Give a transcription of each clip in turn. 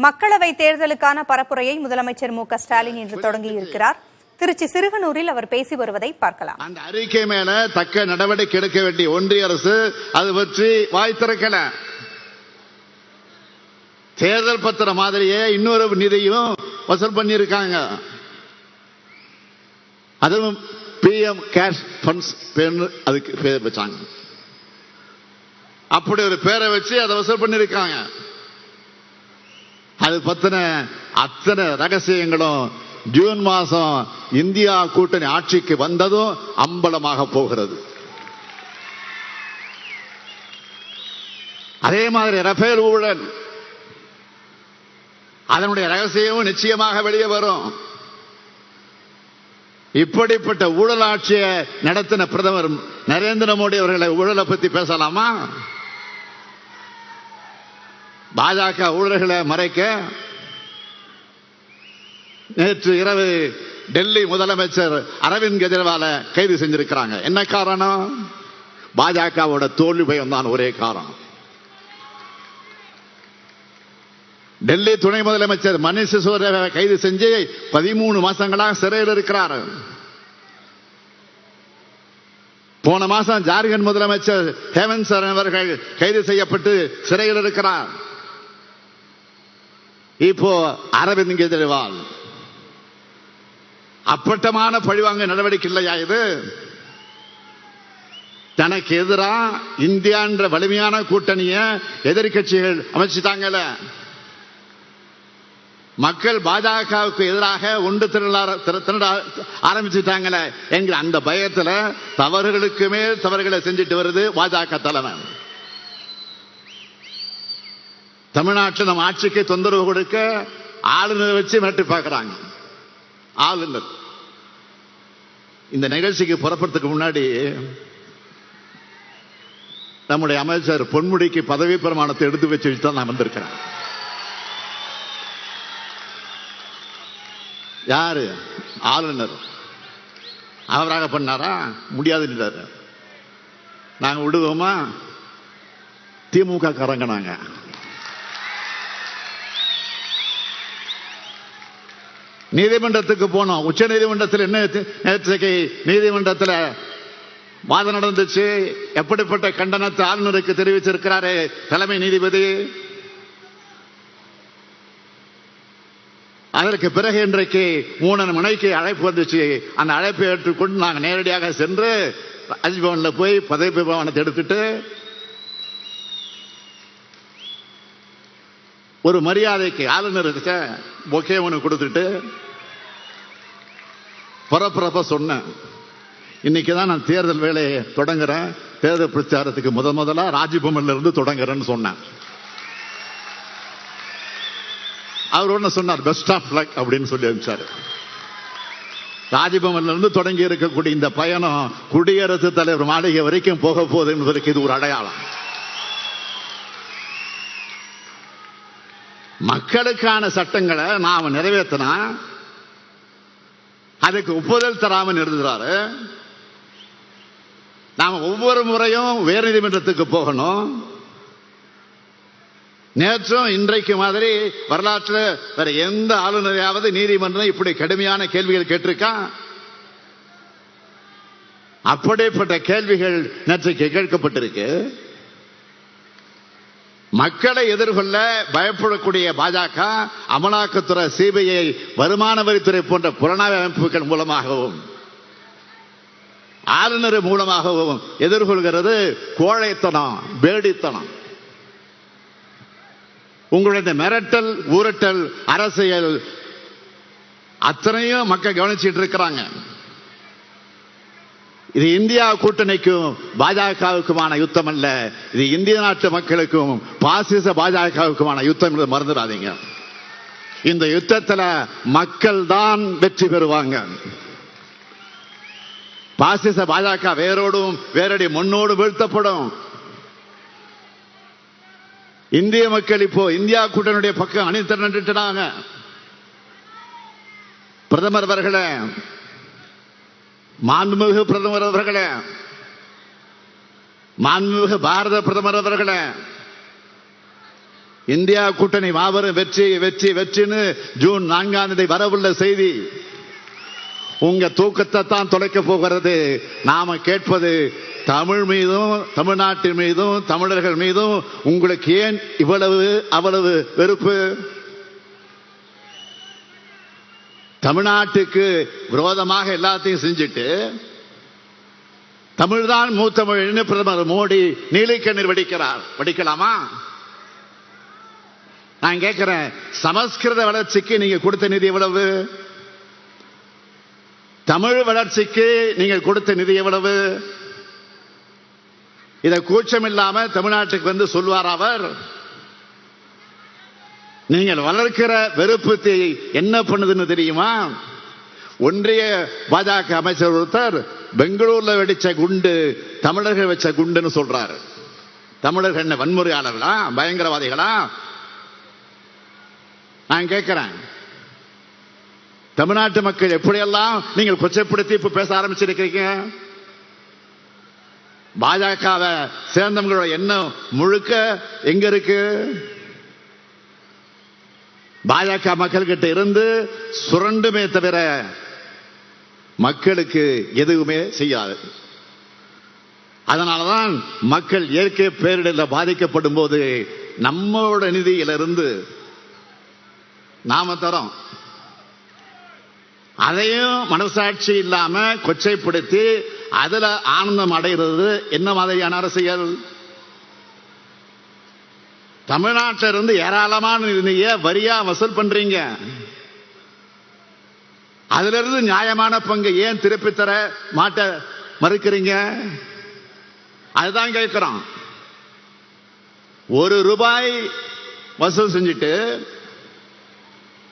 மக்களவை தேர்தலுக்கான பரப்புரையை முதலமைச்சர் மு.க.ஸ்டாலின் இன்று தொடங்கியிருக்கிறார். திருச்சி சிறுகனூரில் அவர் பேசி வருவதை பார்க்கலாம். அந்த அறிக்கை மேல தக்க நடவடிக்கை எடுக்க வேண்டிய ஒன்றிய அரசு அது பற்றி வாய் திறக்கல. தேர்தல் பத்திர மாதிரியே இன்னொரு நிதியும் வசூல் பண்ணியிருக்காங்க. அதுவும் PM கேஷ் ஃபண்ட்ஸ் அதுக்கு பேர் வச்சாங்க. அப்படி ஒரு பேரை வச்சு அதை வசூல் பண்ணிருக்காங்க. அது பத்தின அத்தனை ரகசியங்களும் ஜூன் மாசம் இந்தியா கூட்டணி ஆட்சிக்கு வந்ததும் அம்பலமாக போகிறது. அதே மாதிரி ரஃபேல் ஊழல் அதனுடைய ரகசியமும் நிச்சயமாக வெளியே வரும். இப்படிப்பட்ட ஊழல் ஆட்சியை நடத்தின பிரதமர் நரேந்திர மோடி அவர்களை ஊழலை பத்தி பேசலாமா? பாஜக ஊழல்களை மறைக்க நேற்று இரவு டெல்லி முதலமைச்சர் அரவிந்த் கெஜ்ரிவாலை கைது செஞ்சிருக்கிறாங்க. என்ன காரணம்? பாஜகவோட தோல்வி பயம் தான் ஒரே காரணம். டெல்லி துணை முதலமைச்சர் மணீஷ் சிசோடியாவை கைது செஞ்சு 13 மாசங்களாக சிறையில் இருக்கிறார். போன மாசம் ஜார்க்கண்ட் முதலமைச்சர் ஹேமந்த் சோரன் அவர்கள் கைது செய்யப்பட்டு சிறையில் இருக்கிறார். இப்போ அரவிந்த் கெஜ்ரிவால். அப்பட்டமான பழிவாங்க நடவடிக்கை இல்லையா இது? தனக்கு எதிராக இந்தியா என்ற வலிமையான கூட்டணியை எதிர்கட்சிகள் அமைச்சுட்டாங்கல்ல. மக்கள் பாஜகவுக்கு எதிராக ஒன்று திரள ஆரம்பிச்சுட்டாங்களே என்கிற அந்த பயத்துல தவறுகளுக்கு மேல் தவறுகளை செஞ்சுட்டு வருது பாஜக தலைமை. தமிழ்நாட்டில் நம்ம ஆட்சிக்கு தொந்தரவு கொடுக்க ஆளுநரை வச்சு மிரட்டி பார்க்கிறாங்க. ஆளுநர் இந்த நிகழ்ச்சிக்கு புறப்படுறதுக்கு முன்னாடி நம்முடைய அமைச்சர் பொன்முடிக்கு பதவி பிரமாணத்தை எடுத்து வச்சு தான் நான் வந்திருக்கிறேன். யாரு? ஆளுநர். அவராக பண்ணாரா? முடியாது. நாங்க விடுவோமா? திமுக காரங்க நாங்க. நீதிமன்றத்துக்கு போனோம். உச்ச நீதிமன்றத்தில் என்ன நேற்றைக்கு நீதிமன்றத்தில் வாதம் நடந்துச்சு. எப்படிப்பட்ட கண்டனத்தை ஆளுநருக்கு தெரிவிச்சிருக்கிறாரு தலைமை நீதிபதி. அதற்கு பிறகு இன்றைக்கு 3 மணிக்கு அழைப்பு வந்துச்சு. அந்த அழைப்பை ஏற்றுக்கொண்டு நாங்கள் நேரடியாக சென்று ராஜ்பவன்ல போய் பதவி பிரமாணத்தை எடுத்துட்டு ஒரு மரியாதைக்கு ஆளுநருக்கு பொக்கே ஒன்று கொடுத்துட்டு புறப்புறப்ப சொன்னேன். இன்னைக்குதான் நான் தேர்தல் வேலையை தொடங்குறேன். தேர்தல் பிரச்சாரத்துக்கு முதலா ராஜ்பவன்ல இருந்து தொடங்குறேன்னு சொன்னேன். அவர் ஒண்ணு சொன்னார், பெஸ்ட் ஆஃப் லக் அப்படின்னு சொல்லி அனுப்பிச்சாரு. ராஜ்பவன்ல இருந்து தொடங்கி இருக்கக்கூடிய இந்த பயணம் குடியரசுத் தலைவர் மாளிகை வரைக்கும் போக போகுது என்பதற்கு இது ஒரு அடையாளம். மக்களுக்கான சட்டங்களை நாம நிறைவேற்றினா அதுக்கு ஒப்புதல் தராமல் இருந்துறாரு. நாம ஒவ்வொரு முறையும் உயர் நீதிமன்றத்துக்கு போகணும். நேற்றும் இன்றைக்கு மாதிரி வரலாற்றில் வேற எந்த ஆளுநரையாவது நீதிமன்றம் இப்படி கடுமையான கேள்விகள் கேட்டிருக்கா? அப்படிப்பட்ட கேள்விகள் நேற்றைக்கு கேட்கப்பட்டிருக்கு. மக்களை எதிர்கொள்ள பயப்படக்கூடிய பாஜக அமலாக்கத்துறை, CBI, வருமான வரித்துறை போன்ற புலனாய்வு அமைப்புகள் மூலமாகவும் ஆளுநர் மூலமாகவும் எதிர்கொள்கிறது கோழைத்தனம், வேடித்தனம். உங்களுடைய மிரட்டல், ஊரட்டல் அரசியல் அத்தனையும் மக்கள் கவனிச்சுட்டு இருக்கிறாங்க. இது இந்தியா கூட்டணிக்கும் பாஜகவுக்குமான யுத்தம் அல்ல. இது இந்திய நாட்டு மக்களுக்கும் பாசிச பாஜகவுக்குமான யுத்தம் என்று மறந்துடாதீங்க. இந்த யுத்தத்தில் மக்கள் தான் வெற்றி பெறுவாங்க. பாசிச பாஜக வேரோடும் வேரடி மண்ணோடு வீழ்த்தப்படும். இந்திய மக்கள் இப்போ இந்தியா கூட்டணியுடைய பக்கம் அணிதிரண்டுட்டாங்க. பிரதமர் அவர்களே, மாண்புமிகு பிரதமர் அவர்களே, மாண்புமிகு பாரத பிரதமர் அவர்களே, இந்தியா கூட்டணி மாபெரும் வெற்றி வெற்றி வெற்றின்னு ஜூன் 4ஆம் தேதி வரவுள்ள செய்தி. உங்க தூக்கத்தை தான் தொலைக்க போகிறது. நாம கேட்பது தமிழ் மீதும் தமிழ்நாட்டின் மீதும் தமிழர்கள் மீதும் உங்களுக்கு ஏன் இவ்வளவு அவ்வளவு வெறுப்பு? தமிழ்நாட்டுக்கு விரோதமாக எல்லாத்தையும் செஞ்சுட்டு தமிழ்தான் மூத்தமிழ் பிரதமர் மோடி நீலிக்கண்ணீர் வடிக்கலாமா? நான் கேட்கிறேன், சமஸ்கிருத வளர்ச்சிக்கு நீங்க கொடுத்த நிதி எவ்வளவு? தமிழ் வளர்ச்சிக்கு நீங்கள் கொடுத்த நிதி எவ்வளவு? இதை கூச்சம் இல்லாம தமிழ்நாட்டுக்கு வந்து சொல்வார் அவர். நீங்கள் வளர்க்கிற வெறுப்பு என்ன பண்ணுதுன்னு தெரியுமா? ஒன்றிய பாஜக அமைச்சர் ஒருத்தர் பெங்களூர்ல வெடிச்ச குண்டு தமிழர்கள் வச்ச குண்டுன்னு சொல்றாரு. தமிழர்கள் என்ன வன்முறையாளர்களா, பயங்கரவாதிகளா? நான் கேட்கிறேன், தமிழ்நாட்டு மக்கள் எப்படியெல்லாம் நீங்கள் கொச்சைப்படுத்தி இப்ப பேச ஆரம்பிச்சிருக்கீங்க? பாஜகவை சேர்ந்தவங்களோட எண்ணம் முழுக்க எங்க இருக்கு? பாஜக மக்கள் கிட்ட இருந்து சுரண்டுமே தவிர மக்களுக்கு எதுவுமே செய்யாது. அதனாலதான் மக்கள் இயற்கை பேரிடரில் பாதிக்கப்படும் போது நம்மளோட நிதியிலிருந்து நாம தரோம். அதையும் மனசாட்சி இல்லாம கொச்சைப்படுத்தி அதுல ஆனந்தம் அடைகிறது என்ன மாதிரியான அரசியல்? தமிழ்நாட்டில இருந்து ஏராளமான நிதியை வரியா வசூல் பண்றீங்க. அதுல இருந்து நியாயமான பங்கு ஏன் திருப்பி தர மறுக்கிறீங்க? அதுதான் கேட்கிறோம். ₹1 வசூல் செஞ்சுட்டு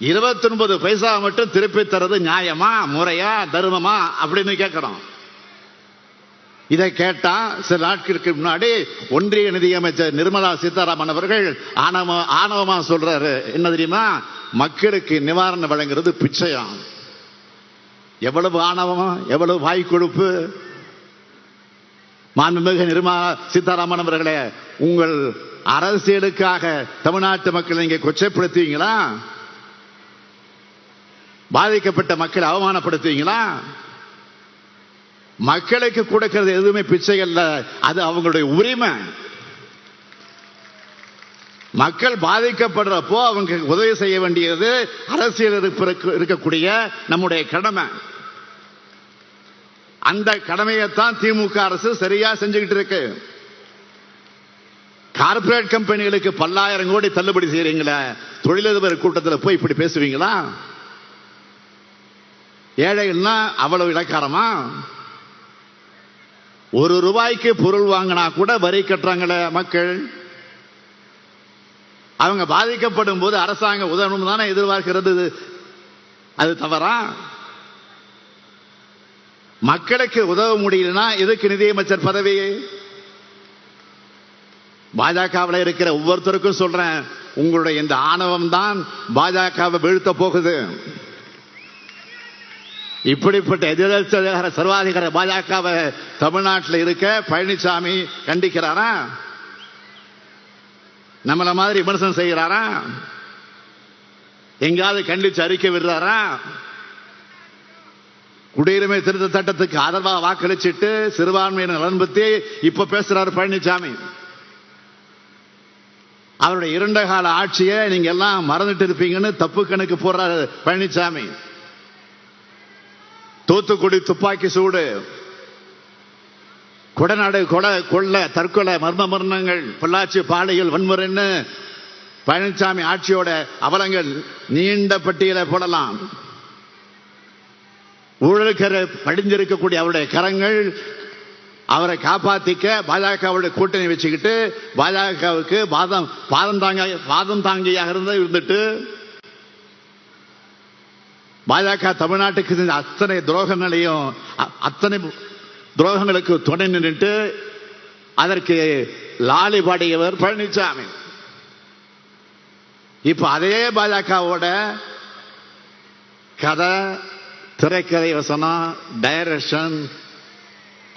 29 பைசா மட்டும் திருப்பி தரது நியாயமா, முறையா, தர்மமா அப்படின்னு கேட்கிறோம். இதை கேட்டா சில நாட்களுக்கு முன்னாடி ஒன்றிய நிதியமைச்சர் நிர்மலா சீதாராமன் அவர்கள் ஆணவமா சொல்றாரு, என்ன தெரியுமா? மக்களுக்கு நிவாரணம் வழங்குறது பிச்சையாம். எவ்வளவு ஆணவம், எவ்வளவு வாய் கொழுப்பு! மாண்புமிகு நிர்மலா சீதாராமன் அவர்களே, உங்கள் அரசியலுக்காக தமிழ்நாட்டு மக்களை நீங்க கொச்சைப்படுத்துவீங்களா? பாதிக்கப்பட்ட மக்களை அவமானப்படுத்துவீங்களா? மக்களுக்கு கொடுக்கிறது எதுவுமே பிச்சை அல்ல, அது அவங்களுடைய உரிமை. மக்கள் பாதிக்கப்படுறப்போ அவங்க உதவி செய்ய வேண்டியது அரசியல் இருக்கக்கூடிய நம்முடைய கடமை. அந்த கடமையைத்தான் திமுக அரசு சரியா செஞ்சுக்கிட்டு இருக்கு. கார்பரேட் கம்பெனிகளுக்கு பல்லாயிரம் கோடி தள்ளுபடி செய்யறீங்களா? தொழிலதிபர் கூட்டத்தில் போய் இப்படி பேசுவீங்களா? ஏழைகள்னா அவ்வளவு இலக்காரமா? ₹1 பொருள் வாங்கினா கூட வரி கட்டுறாங்களே மக்கள். அவங்க பாதிக்கப்படும் போது அரசாங்கம் உதவணும் தானே எதிர்பார்க்கிறது. அது தவறா? மக்களுக்கு உதவ முடியலன்னா எதுக்கு நிதியமைச்சர் பதவி? பாஜகவில் இருக்கிற ஒவ்வொருத்தருக்கும் சொல்றேன், உங்களுடைய இந்த ஆணவம் தான் பாஜகவை வீழ்த்த போகுது. இப்படிப்பட்ட எதிர்கட்சி சர்வாதிகார பாஜகவை தமிழ்நாட்டில் இருக்க பழனிசாமி கண்டிக்கிறாரா? நம்மள மாதிரி விமர்சனம் செய்கிறாரா? எங்காவது கண்டிச்சு அறிக்கை விடுறாரா? குடியுரிமை திருத்த சட்டத்துக்கு ஆதரவாக வாக்களிச்சிட்டு சிறுபான்மையினர் நலன் பத்தி இப்ப பேசுறாரு பழனிசாமி. அவருடைய 2 கால ஆட்சியை நீங்க எல்லாம் மறந்துட்டு இருப்பீங்கன்னு தப்பு கணக்கு போடுறாரு பழனிசாமி. தூத்துக்குடி துப்பாக்கி சூடு, கொடநாடு கொள்ள தற்கொலை மர்ம மரணங்கள், பொள்ளாச்சி பாலியல் வன்முறைன்னு பழனிசாமி ஆட்சியோட அவலங்கள் நீண்ட பட்டியலை போடலாம். ஊழலுக்கு படிஞ்சிருக்கக்கூடிய அவருடைய கரங்கள் அவரை காப்பாத்திக்க பாஜகவுடைய கூட்டணி வச்சுக்கிட்டு பாஜகவுக்கு பாதம் தாங்கியாக இருந்துட்டு பாஜக தமிழ்நாட்டுக்கு செஞ்ச அத்தனை துரோகங்களையும் அத்தனை துரோகங்களுக்கு துணை நின்றுட்டு அதற்கு லாலி பாடியவர் பழனிசாமி. இப்ப அதே பாஜகவோட கதை, திரைக்கதை, வசனம், டைரக்ஷன்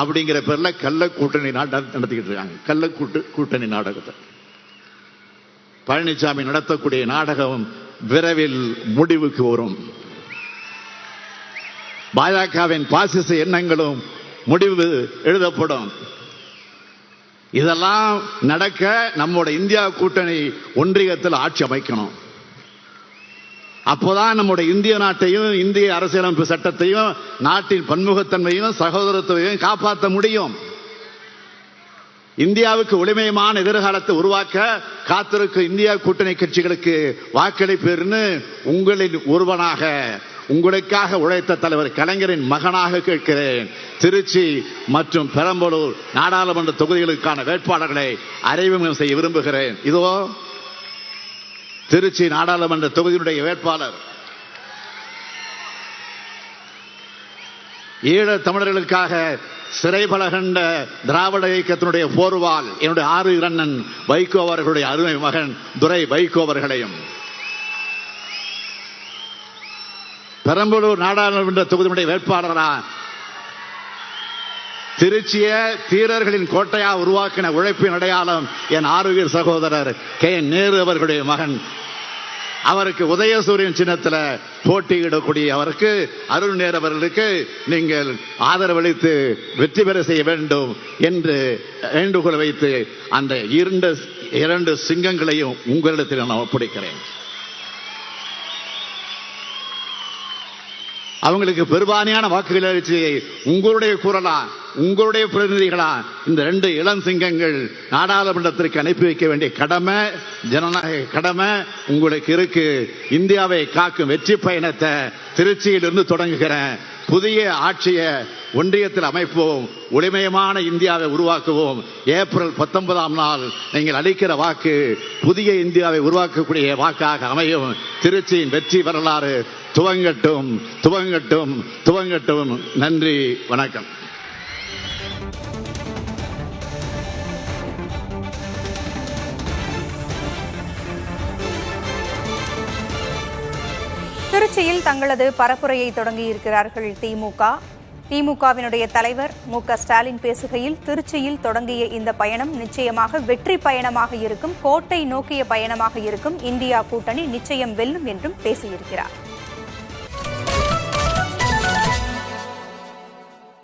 அப்படிங்கிற பேர்ல கள்ள கூட்டணி நடத்திக்கிட்டு இருக்காங்க. கள்ள கூட்டணி நாடகத்தை பழனிசாமி நடத்தக்கூடிய நாடகம் விரைவில் முடிவுக்கு வரும். பாஜகவின் பாசிச எண்ணங்களும் முடிவு எழுதப்படும். இதெல்லாம் நடக்க நம்முடைய இந்தியா கூட்டணி ஒன்றியத்தில் ஆட்சி அமைக்கணும். அப்போதான் நம்முடைய இந்திய நாட்டையும் இந்திய அரசியலமைப்பு சட்டத்தையும் நாட்டின் பன்முகத்தன்மையும் சகோதரத்துவையும் காப்பாற்ற முடியும். இந்தியாவுக்கு ஒளிமயமான எதிர்காலத்தை உருவாக்க காத்திருக்கும் இந்தியா கூட்டணி கட்சிகளுக்கு வாக்களிப்பேர்னு உங்களின் ஒருவனாக உங்களுக்காக உழைத்த தலைவர் கலைஞரின் மகனாக கேட்கிறேன். திருச்சி மற்றும் பெரம்பலூர் நாடாளுமன்ற தொகுதிகளுக்கான வேட்பாளர்களை அறிமுகம் செய்ய விரும்புகிறேன். இதோ திருச்சி நாடாளுமன்ற தொகுதியினுடைய வேட்பாளர். ஈழ தமிழர்களுக்காக சிறைபலகண்ட திராவிட இயக்கத்தினுடைய போர்வால் என்னுடைய 6 இரண்ணன் வைகோ அவர்களுடைய அருமை மகன் துரை வைகோ அவர்களையும், பெரம்பலூர் நாடாளுமன்ற தொகுதியினுடைய வேட்பாளரா திருச்சிய தீரர்களின் கோட்டையா உருவாக்கின உழைப்பின் அடையாளம் என் ஆரோக்கிய சகோதரர் KN நேரு அவர்களுடைய மகன். அவருக்கு உதயசூரியன் சின்னத்தில் போட்டியிடக்கூடிய அவருக்கு அருள் நேரு அவர்களுக்கு நீங்கள் ஆதரவளித்து வெற்றி பெற செய்ய வேண்டும் என்று வேண்டுகோள் வைத்து அந்த இரண்டு சிங்கங்களையும் உங்களிடத்தில் நான் ஒப்படைக்கிறேன். அவங்களுக்கு பெரும்பான்மையான வாக்குகளை அளிச்சு உங்களுடைய குரலா உங்களுடைய பிரதிநிதிகளா இந்த 2 இளம் சிங்கங்கள் நாடாளுமன்றத்திற்கு அனுப்பி வைக்க வேண்டிய கடமை, ஜனநாயக கடமை உங்களுக்கு இருக்கு. இந்தியாவை காக்கும் வெற்றி பயணத்தை திருச்சியிலிருந்து தொடங்குகிறேன். புதிய ஆட்சியை ஒன்றியத்தில் அமைப்போம். ஒளிமயமான இந்தியாவை உருவாக்குவோம். ஏப்ரல் 19ஆம் நாள் நீங்கள் அளிக்கிற வாக்கு புதிய இந்தியாவை உருவாக்கக்கூடிய வாக்காக அமையும். திருச்சியின் வெற்றி வரலாறு துவங்கட்டும், துவங்கட்டும், துவங்கட்டும். நன்றி, வணக்கம். திருச்சியில் தங்களது பரப்புரையை தொடங்கியிருக்கிறார்கள் திமுகவினுடைய தலைவர் மு.க.ஸ்டாலின் பேசுகையில், திருச்சியில் தொடங்கிய இந்த பயணம் நிச்சயமாக வெற்றி பயணமாக இருக்கும், கோட்டை நோக்கிய பயணமாக இருக்கும், இந்தியா கூட்டணி நிச்சயம் வெல்லும் என்றும் பேசியிருக்கிறார்.